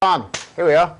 Khan. Here we are.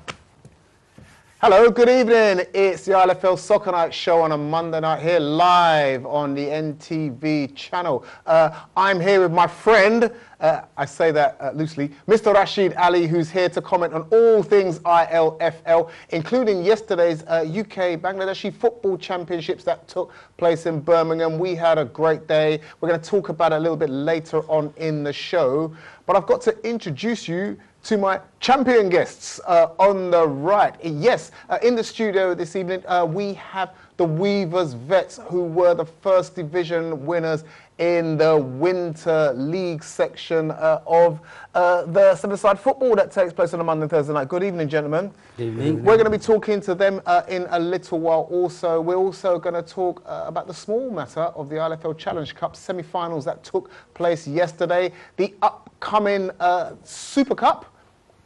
Hello, good evening. It's the Ilfl Soccer Night show on a Monday night here live on the NTV channel. I'm here with my friend, I say that loosely, Mr. Rashid Ali, who's here to comment on all things ILFL, including yesterday's UK-Bangladeshi football championships that took place in Birmingham. We had a great day. We're going to talk about it a little bit later on in the show. But I've got to introduce you to my champion guests on the right. Yes, in the studio this evening, we have the Weavers Vets, who were the first division winners in the Winter League section of the seven-side football that takes place on a Monday and Thursday night. Good evening, gentlemen. Good evening. We're going to be talking to them in a little while also. We're also going to talk about the small matter of the ILFL Challenge Cup semi-finals that took place yesterday. The upcoming Super Cup,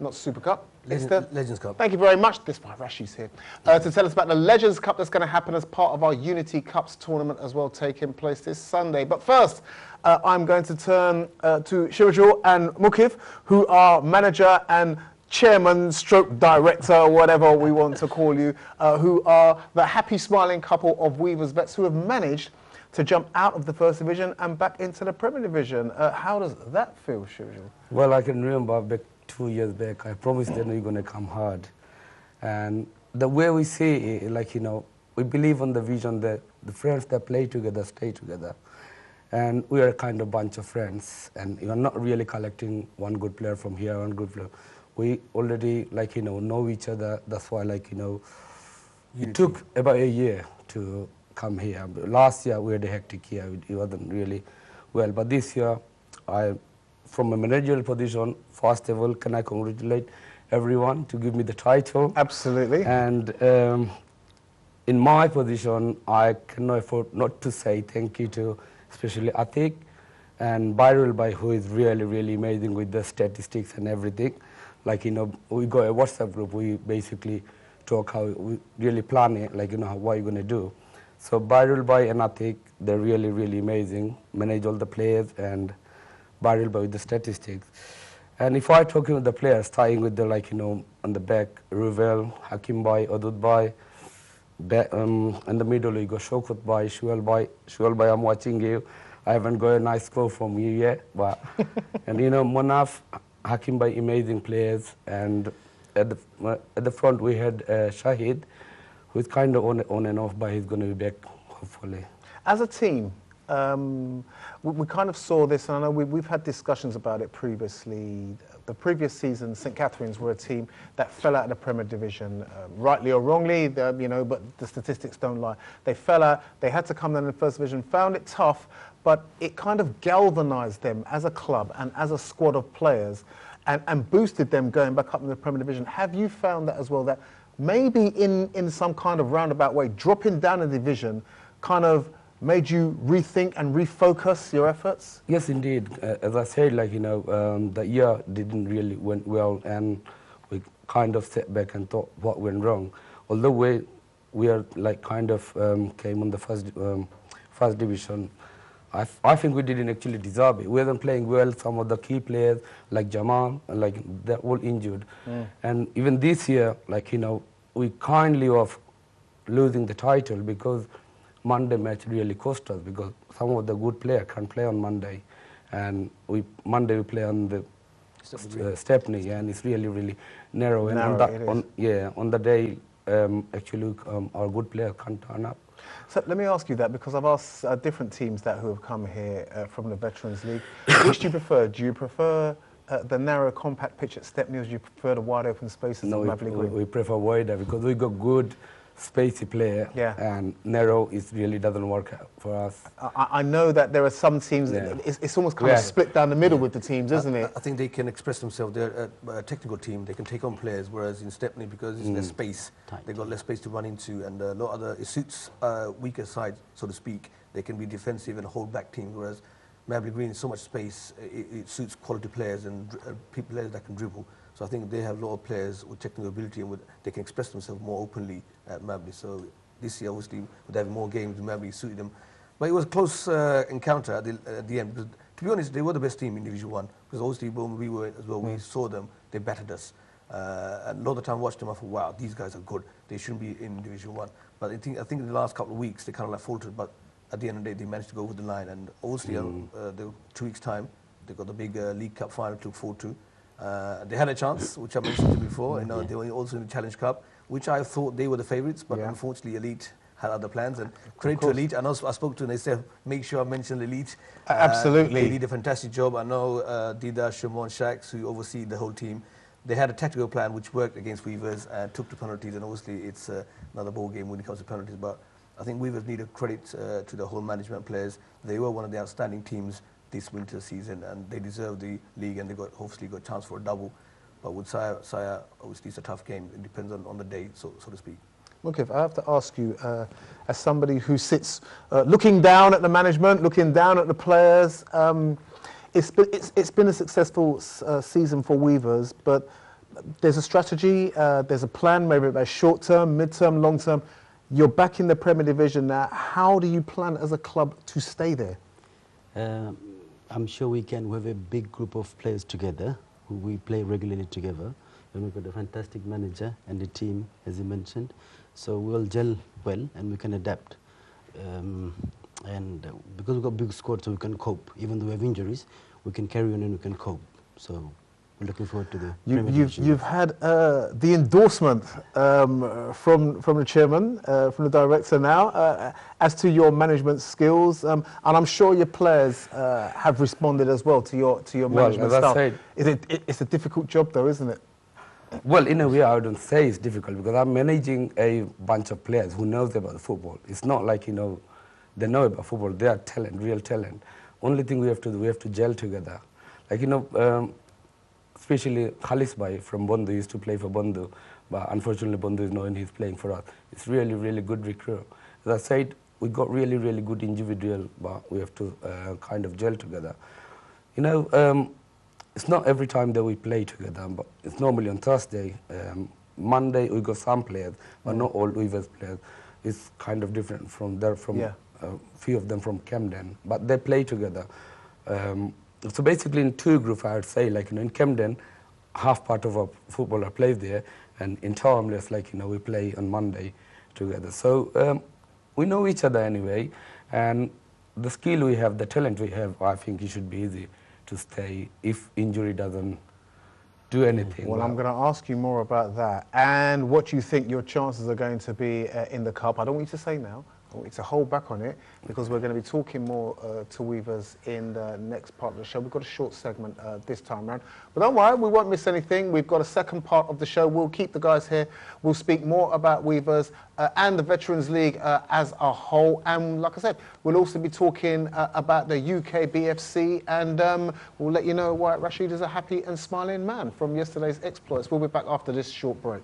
not Super Cup, Legends Cup. Thank you very much. This is why Rashi's here to tell us about the Legends Cup that's going to happen as part of our Unity Cups tournament as well, taking place this Sunday. But first, I'm going to turn to Shirajul and Mukif, who are manager and chairman stroke director, whatever we want to call you, who are the happy smiling couple of Weavers Vets who have managed to jump out of the first division and back into the Premier Division. How does that feel, Shirajul? Well, I can remember back 2 years back, I promised them we're going to come hard. And the way we see it, like, you know, we believe on the vision that the friends that play together stay together. And we are a kind of bunch of friends. And you're not really collecting one good player from here, one good player. We already, like, you know each other. That's why, like, you know, it took about a year to come here. Last year, we had a hectic year. It wasn't really well. But this year, from a managerial position, first of all, can I congratulate everyone to give me the title? Absolutely. And in my position, I cannot afford not to say thank you to especially Atik and Byrul Bhai, who is really, really amazing with the statistics and everything. Like, you know, we got a WhatsApp group. We basically talk how we really plan it, like, you know, what you're going to do. So Byrul Bhai and Atik, they're really, really amazing, manage all the players, and Byrul Bhai with the statistics. And if I talk with the players, starting with the, like, you know, on the back, Ruvel, Hakim Bhai, Adud Bhai, in the middle you go Shokut Bhai, Shual Bhai, I'm watching you. I haven't got a nice score from you yet, but, and you know, Monaf, Hakim Bhai, amazing players. And at the front we had Shahid, who's kind of on and off, but he's going to be back, hopefully. As a team, we kind of saw this, and I know we've had discussions about it previously. The previous season, St Catherine's were a team that fell out of the Premier Division, rightly or wrongly, you know, but the statistics don't lie. They fell out, they had to come down in the first division, found it tough, but it kind of galvanised them as a club and as a squad of players and boosted them going back up in the Premier Division. Have you found that as well, that maybe in some kind of roundabout way, dropping down a division kind of made you rethink and refocus your efforts? Yes, indeed. As I said, like, you know, the year didn't really went well, and we kind of sat back and thought what went wrong. Although we are like kind of came on the first division, I think we didn't actually deserve it. We weren't playing well. Some of the key players like Jamal, like, they're all injured. And even this year, like, you know, we kindly of losing the title because Monday match really cost us, because some of the good players can't play on Monday, and Monday we play on the Stepney, and it's really, really narrow. And on the day, actually, our good player can't turn up. So let me ask you that, because I've asked different teams who have come here from the Veterans League. Which do you prefer? Do you prefer the narrow, compact pitch at Stepney, or do you prefer the wide open spaces? No, we prefer wider, because we got good spacey player, and narrow really doesn't work out for us. I know that there are some teams, it's almost kind of split down the middle with the teams, isn't it? I think they can express themselves. They're a technical team. They can take on players, whereas in Stepney, because it's less space, they've got less space to run into, and a lot of it suits weaker side, so to speak. They can be defensive and hold back teams, whereas Mabley Green is so much space, it suits quality players and players that can dribble. So I think they have a lot of players with technical ability, and they can express themselves more openly at Mabley. So this year, obviously, with having more games, Mabley suited them. But it was a close encounter at the end. Because, to be honest, they were the best team in Division 1. Because obviously, when we were as well, we saw them, they battered us. And a lot of the time I watched them, I thought, wow, these guys are good. They shouldn't be in Division 1. But I think in the last couple of weeks, they kind of like faltered. But at the end of the day, they managed to go over the line. And obviously, 2 weeks' time, they got the big League Cup final to look forward to. They had a chance, which I mentioned before. You know, they were also in the Challenge Cup, which I thought they were the favourites. But unfortunately, Elite had other plans. And credit to Elite. I know I spoke to them, they said, make sure I mention Elite. Absolutely. They did a fantastic job. I know Dida, Shimon, Shaks, who oversee the whole team, they had a tactical plan which worked against Weavers and took to penalties. And obviously, it's another ball game when it comes to penalties. But I think Weavers need a credit to the whole management players. They were one of the outstanding teams this winter season, and they deserve the league, and they hopefully got a chance for a double. But with Saya, obviously, it's a tough game. It depends on the day, so to speak. Mukif, I have to ask you, as somebody who sits looking down at the management, looking down at the players, it's been a successful season for Weavers, but there's a strategy, there's a plan, maybe by short-term, mid-term, long-term. You're back in the Premier Division now. How do you plan as a club to stay there? I'm sure we have a big group of players together, who we play regularly together. And we've got a fantastic manager and the team, as you mentioned. So we'll gel well and we can adapt. And because we've got a big squad, so we can cope. Even though we have injuries, we can carry on and we can cope. So we're looking forward to the You've had the endorsement from the chairman, from the director now, as to your management skills, and I'm sure your players have responded as well to your management style. It's a difficult job, though, isn't it? Well, in a way, I wouldn't say it's difficult because I'm managing a bunch of players who knows about football. It's not like, you know, they know about football. They are talent, real talent. Only thing we have to do, we have to gel together. Like, you know, especially Khalis Bhai from Bandhu used to play for Bandhu, but unfortunately Bandhu is knowing he's playing for us. It's really, really good recruit. As I said, we got really, really good individual, but we have to kind of gel together. You know, it's not every time that we play together, but it's normally on Thursday. Monday we got some players, but not all Weavers players. It's kind of different from there, few of them from Camden, but they play together. So basically in two groups, I would say, like, you know, in Camden, half part of our footballer plays there, and in Tower, like, you know, we play on Monday together. So we know each other anyway, and the skill we have, the talent we have, I think it should be easy to stay if injury doesn't do anything. Well, I'm going to ask you more about that and what you think your chances are going to be in the Cup. I don't want you to say now. I want you to hold back on it because we're going to be talking more to Weavers in the next part of the show. We've got a short segment this time around. But don't worry, we won't miss anything. We've got a second part of the show. We'll keep the guys here. We'll speak more about Weavers and the Veterans League as a whole. And like I said, we'll also be talking about the UK BFC, and we'll let you know why Rashid is a happy and smiling man from yesterday's exploits. We'll be back after this short break.